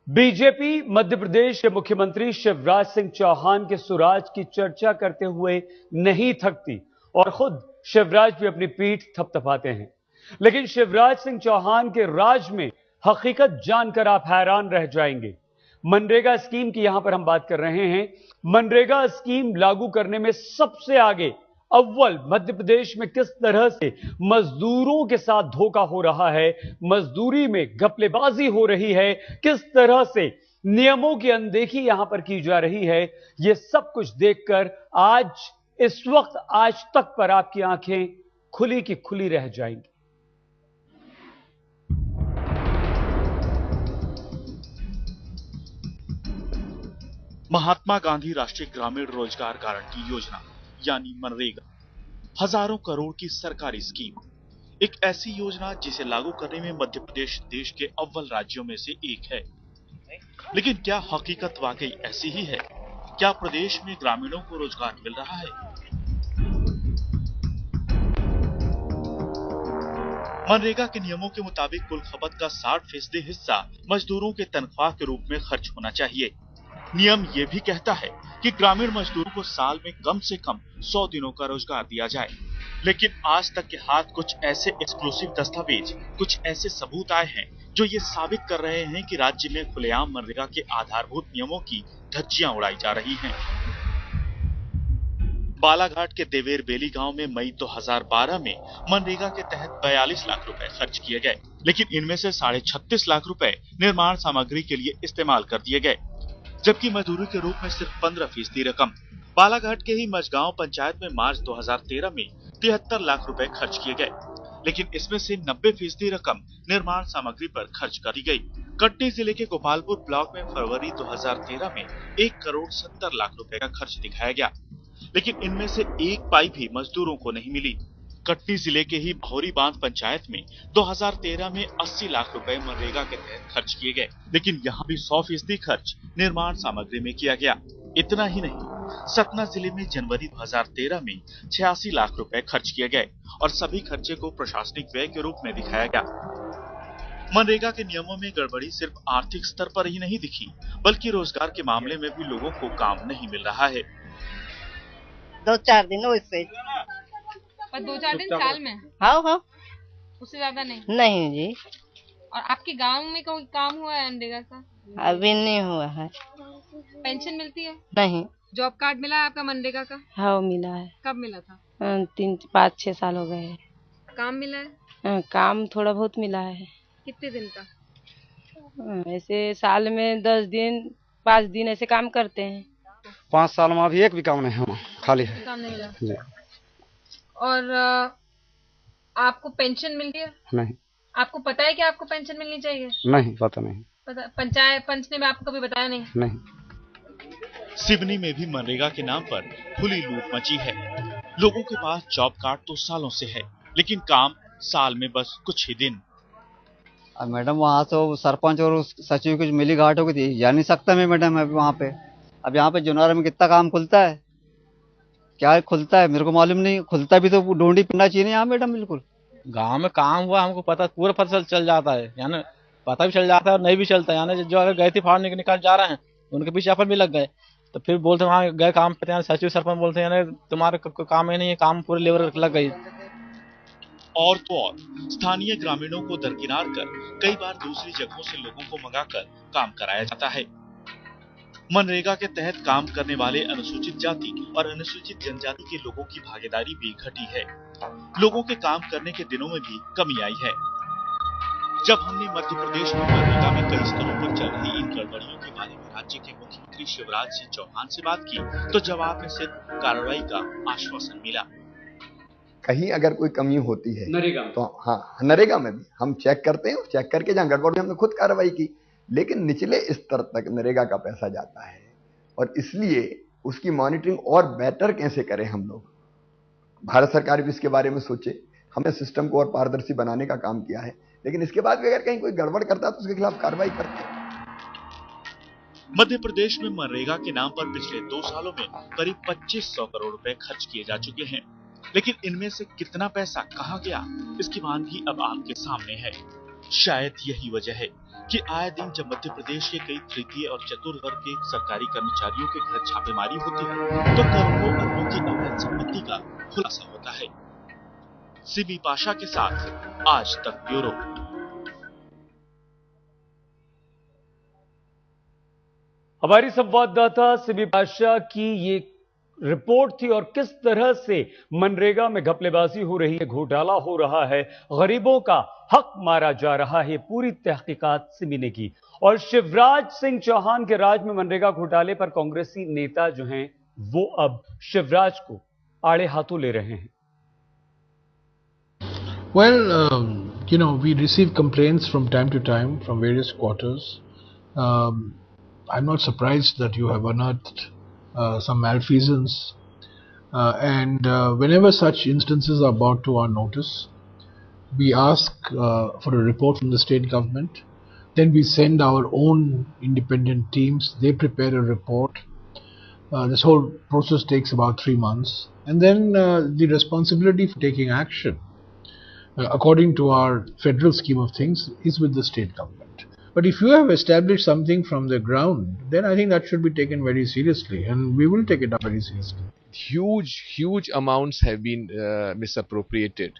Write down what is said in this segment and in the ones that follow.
BJP Madhya Pradesh के मुख्यमंत्री शिवराज सिंह चौहान के सुराज की चर्चा करते हुए नहीं थकती और खुद शिवराज भी अपनी पीठ थपथपाते हैं। लेकिन शिवराज सिंह चौहान के राज में हकीकत जानकर आप हैरान रह जाएंगे। मनरेगा स्कीम की यहां पर हम बात कर रहे हैं। मनरेगा स्कीम लागू करने में सबसे आगे अव्वल मध्य प्रदेश में किस तरह से मजदूरों के साथ धोखा हो रहा है, मजदूरी में घपलेबाजी हो रही है, किस तरह से नियमों की अनदेखी यहां पर की जा रही है, यह सब कुछ देखकर आज इस वक्त आज तक पर आपकी आंखें खुली की खुली रह जाएंगी। महात्मा गांधी राष्ट्रीय ग्रामीण रोजगार गारंटी योजना यानी मनरेगा हजारों करोड़ की सरकारी स्कीम, एक ऐसी योजना जिसे लागू करने में मध्य प्रदेश देश के अव्वल राज्यों में से एक है। लेकिन क्या हकीकत वाकई ऐसी ही है? क्या प्रदेश में ग्रामीणों को रोजगार मिल रहा है? मनरेगा के नियमों के मुताबिक कुल खपत का 60% हिस्सा मजदूरों के तनख्वाह के रूप में खर्च होना चाहिए। नियम ये भी कहता है कि ग्रामीण मजदूरों को साल में कम से कम 100 दिनों का रोजगार दिया जाए। लेकिन आज तक के हाथ कुछ ऐसे एक्सक्लूसिव दस्तावेज, कुछ ऐसे सबूत आए हैं जो ये साबित कर रहे हैं कि राज्य में खुलेआम मनरेगा के आधारभूत नियमों की धज्जियां उड़ाई जा रही हैं। बालाघाट के देवेर बेली गांव में मई 2012 में मनरेगा के तहत 42 लाख रुपए खर्च किए गए, लेकिन इनमें से 36.5 लाख रुपए निर्माण सामग्री के लिए इस्तेमाल कर दिए गए, जबकि मजदूरी के रूप में सिर्फ 15% रकम। बालाघाट के ही मझगांव पंचायत में मार्च 2013 में 73 लाख रुपए खर्च किए गए, लेकिन इसमें से 90% रकम निर्माण सामग्री पर खर्च कर दी गई। कटनी जिले के गोपालपुर ब्लॉक में फरवरी 2013 में 1 करोड़ 70 लाख रुपए का खर्च दिखाया गया, लेकिन इनमें से एक पाई भी मजदूरों को नहीं मिली। कटनी जिले के ही भौरी बांध पंचायत में 2013 में 80 लाख रुपए मनरेगा के तहत खर्च किए गए, लेकिन यहाँ भी 100% खर्च निर्माण सामग्री में किया गया। इतना ही नहीं, सतना जिले में जनवरी 2013 में 86 लाख रुपए खर्च किए गए और सभी खर्चे को प्रशासनिक व्यय के रूप में दिखाया गया। मनरेगा के नियमों में गड़बड़ी सिर्फ आर्थिक स्तर पर ही नहीं दिखी, बल्कि रोजगार के मामले में भी लोगों को काम नहीं मिल रहा है। 2-4 दिन हो इससे, पर 2-4 दिन साल में? हाँ, उससे ज्यादा नहीं? नहीं जी। और आपके गांव में कोई काम हुआ है मनरेगा का? अभी नहीं हुआ है। पेंशन मिलती है? नहीं। जॉब कार्ड मिला है आपका मनरेगा का? हाँ मिला है। कब मिला था? 3-5-6 साल हो गए हैं। काम मिला है? काम थोड़ा बहुत मिला है। कितने दिन का? ऐसे साल में 10 दिन 5 दिन ऐसे काम करते हैं। 5 साल में अभी एक भी काम नहीं है, खाली है। काम नहीं मिला। और आपको पेंशन मिलती है? नहीं। आपको पता है कि आपको पेंशन मिलनी चाहिए? नहीं, पता नहीं। पंचायत पंच ने आपको कभी बताया नहीं? नहीं। सिवनी में भी मनरेगा के नाम पर खुली लूट मची है। लोगों के पास जॉब कार्ड तो सालों से है, लेकिन काम साल में बस कुछ ही दिन। अब मैडम वहाँ तो सरपंच और सचिव की मिली घाट होगी थी, जा नहीं सकता मैं मैडम अभी वहाँ पे। अब यहाँ पे जुनार में कितना काम खुलता है, क्या खुलता है मेरे को मालूम नहीं। खुलता भी तो ढूंढी पिना चाहिए यहाँ मैडम। बिल्कुल गांव में काम हुआ हमको पता, पूरा पता चल जाता है, यानी पता भी चल जाता है और नहीं भी चलता है। यानी जो अगर गए थे फाड़ निकाल जा रहे हैं, उनके पीछे अपन भी लग गए, तो फिर बोलते वहाँ गए काम पे, सचिव सरपंच बोलते हैं तुम्हारे काम ही नहीं है, काम पूरे लेबर लग गई। और तो और स्थानीय ग्रामीणों को दरकिनार कर कई बार दूसरी जगहों से लोगों को मंगाकर काम कराया जाता है। मनरेगा के तहत काम करने वाले अनुसूचित जाति और अनुसूचित जनजाति के लोगों की भागीदारी भी घटी है। लोगों के काम करने के दिनों में भी कमी आई है। जब हमने मध्य प्रदेश में मनरेगा में कई स्तरों पर चल रही इन गड़बड़ियों के बारे में राज्य के मुख्यमंत्री शिवराज सिंह चौहान से बात की, तो जवाब में सिर्फ कार्रवाई का आश्वासन मिला। कहीं अगर कोई कमी होती है नरेगा तो हाँ, नरेगा में भी हम चेक करते हैं। चेक करके जहाँ गड़बड़ हुई हमने खुद कार्रवाई की, लेकिन निचले स्तर तक नरेगा का पैसा जाता है और इसलिए उसकी मॉनिटरिंग और बेटर कैसे करें हम लोग। भारत सरकार भी इसके बारे में सोचे। हमने सिस्टम को और पारदर्शी बनाने का काम किया है, लेकिन इसके बाद भी अगर कहीं कोई गड़बड़ करता है तो उसके खिलाफ कार्रवाई करते हैं। मध्य प्रदेश में मनरेगा के नाम पर पिछले 2 सालों में करीब 2500 करोड़ रुपए खर्च किए जा चुके हैं, लेकिन इनमें से कितना पैसा कहाँ गया, इसकी मांग भी अब आपके सामने है। शायद यही वजह है कि आए दिन जब मध्य प्रदेश के कई तृतीय और चतुर्थ वर्ग के सरकारी कर्मचारियों के घर छापेमारी होती है तो करोड़ों अरबों की अवैध संपत्ति का खुलासा होता है। सीबी पाशा के साथ आज तक ब्यूरो। हमारी संवाददाता सीबी पाशा की ये रिपोर्ट थी और किस तरह से मनरेगा में घपलेबाजी हो रही है, घोटाला हो रहा है, गरीबों का हक मारा जा रहा है, पूरी तहकीकात सीबी ने की। और शिवराज सिंह चौहान के राज में मनरेगा घोटाले पर कांग्रेसी नेता जो हैं वो अब शिवराज को आड़े हाथों ले रहे हैं। Well, we receive complaints from time to time from various quarters. I'm not surprised that you have unearthed some malfeasance, and whenever such instances are brought to our notice, we ask for a report from the state government. Then we send our own independent teams. They prepare a report. This whole process takes about 3 months, and then the responsibility for taking action according to our federal scheme of things is with the state government. But if you have established something from the ground, then I think that should be taken very seriously, and we will take it up very seriously. Huge amounts have been misappropriated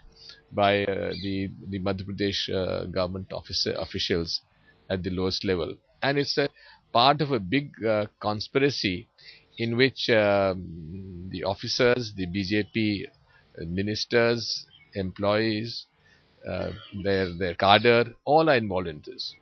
by the Madhya Pradesh government officials at the lowest level, and it's a part of a big conspiracy in which the officers, the BJP ministers, employees, their cadre, all are involved in this.